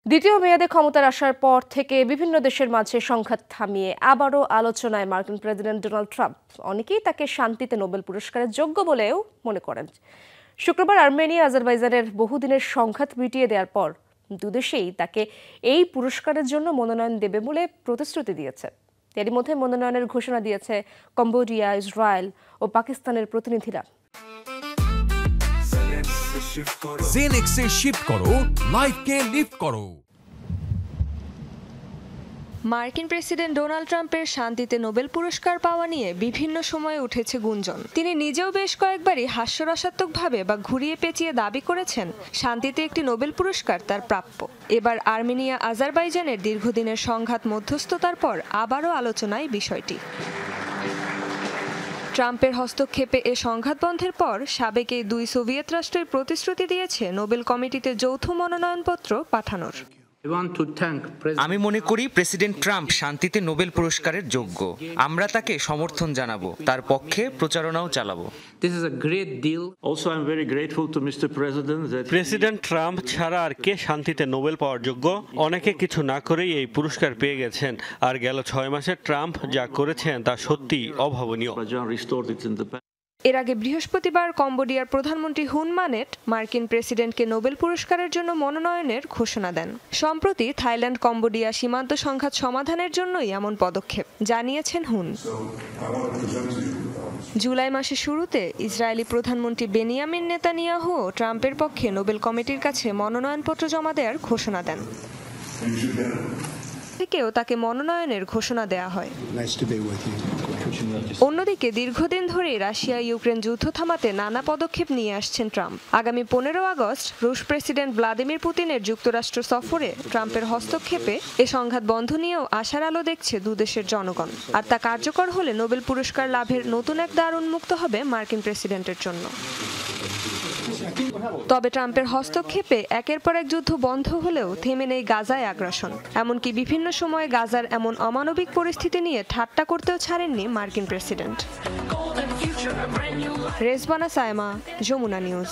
দ্বিতীয় মেয়াদে ক্ষমতায় আসার পর থেকে বিভিন্ন দেশের মাঝে সংঘাত থামিয়ে আবারও আলোচনায় মার্কিন প্রেসিডেন্ট ডোনাল্ড ট্রাম্প। অনেকেই তাকে শান্তিতে নোবেল পুরস্কারের যোগ্য বলেও মনে করেন। শুক্রবার আর্মেনিয়া আজারবাইজানের বহুদিনের সংঘাত মিটিয়ে দেওয়ার পর দুদেশেই তাকে এই পুরস্কারের জন্য মনোনয়ন দেবে বলে প্রতিশ্রুতি দিয়েছে। এরই মধ্যে মনোনয়নের ঘোষণা দিয়েছে কম্বোডিয়া, ইসরায়েল ও পাকিস্তানের প্রতিনিধিরা। জেনেক্সে শিফট করো, লাইফকে লিফট করো। মার্কিন প্রেসিডেন্ট ডোনাল্ড ট্রাম্পের শান্তিতে নোবেল পুরস্কার পাওয়া নিয়ে বিভিন্ন সময়ে উঠেছে গুঞ্জন। তিনি নিজেও বেশ কয়েকবারই হাস্যরসাত্মকভাবে বা ঘুরিয়ে পেঁচিয়ে দাবি করেছেন শান্তিতে একটি নোবেল পুরস্কার তার প্রাপ্য। এবার আর্মেনিয়া আজারবাইজানের দীর্ঘদিনের সংঘাত মধ্যস্থতার পর আবারও আলোচনায় বিষয়টি। ট্রাম্পের হস্তক্ষেপে এ সংঘাত বন্ধের পর সাবেক এই দুই সোভিয়েত রাষ্ট্রের প্রতিশ্রুতি দিয়েছে নোবেল কমিটিতে যৌথ মনোনয়নপত্র পাঠানোর। আমি মনে করি প্রেসিডেন্ট ট্রাম্প শান্তিতে নোবেল পুরস্কারের যোগ্য। আমরা তাকে সমর্থন জানাবো, তার পক্ষে প্রচারণাও চালাবো। প্রেসিডেন্ট ট্রাম্প ছাড়া আর কে শান্তিতে নোবেল পাওয়ার যোগ্য? অনেকে কিছু না করেই এই পুরস্কার পেয়ে গেছেন, আর গেল 6 মাসে ট্রাম্প যা করেছেন তা সত্যি অভাবনীয়। এর আগে বৃহস্পতিবার কম্বোডিয়ার প্রধানমন্ত্রী হুন মানেট মার্কিন প্রেসিডেন্টকে নোবেল পুরস্কারের জন্য মনোনয়নের ঘোষণা দেন। সম্প্রতি থাইল্যান্ড কম্বোডিয়া সীমান্ত সংঘাত সমাধানের জন্যই এমন পদক্ষেপ জানিয়েছেন হুন। জুলাই মাসের শুরুতে ইসরায়েলি প্রধানমন্ত্রী বেনিয়ামিন নেতানিয়াহু ট্রাম্পের পক্ষে নোবেল কমিটির কাছে মনোনয়নপত্র জমা দেওয়ার ঘোষণা দেন। থেকেও তাকে মনোনয়নের ঘোষণা দেয়া হয়। অন্যদিকে দীর্ঘদিন ধরে রাশিয়া ইউক্রেন যুদ্ধ থামাতে নানা পদক্ষেপ নিয়ে আসছেন ট্রাম্প। আগামী 15 আগস্ট রুশ প্রেসিডেন্ট ভ্লাদিমির পুতিনের যুক্তরাষ্ট্র সফরে ট্রাম্পের হস্তক্ষেপে এ সংঘাত বন্ধ নিয়েও আশার আলো দেখছে দুদেশের জনগণ। আর তা কার্যকর হলে নোবেল পুরস্কার লাভের নতুন এক দ্বার উন্মুক্ত হবে মার্কিন প্রেসিডেন্টের জন্য। তবে ট্রাম্পের হস্তক্ষেপে একের পর এক যুদ্ধ বন্ধ হলেও থেমে নেই গাজায় আগ্রাসন। এমনকি বিভিন্ন সময়ে গাজার এমন অমানবিক পরিস্থিতি নিয়ে ঠাট্টা করতেও ছাড়েননি মার্কিন প্রেসিডেন্ট। রেজবানা সায়মা, যমুনা নিউজ।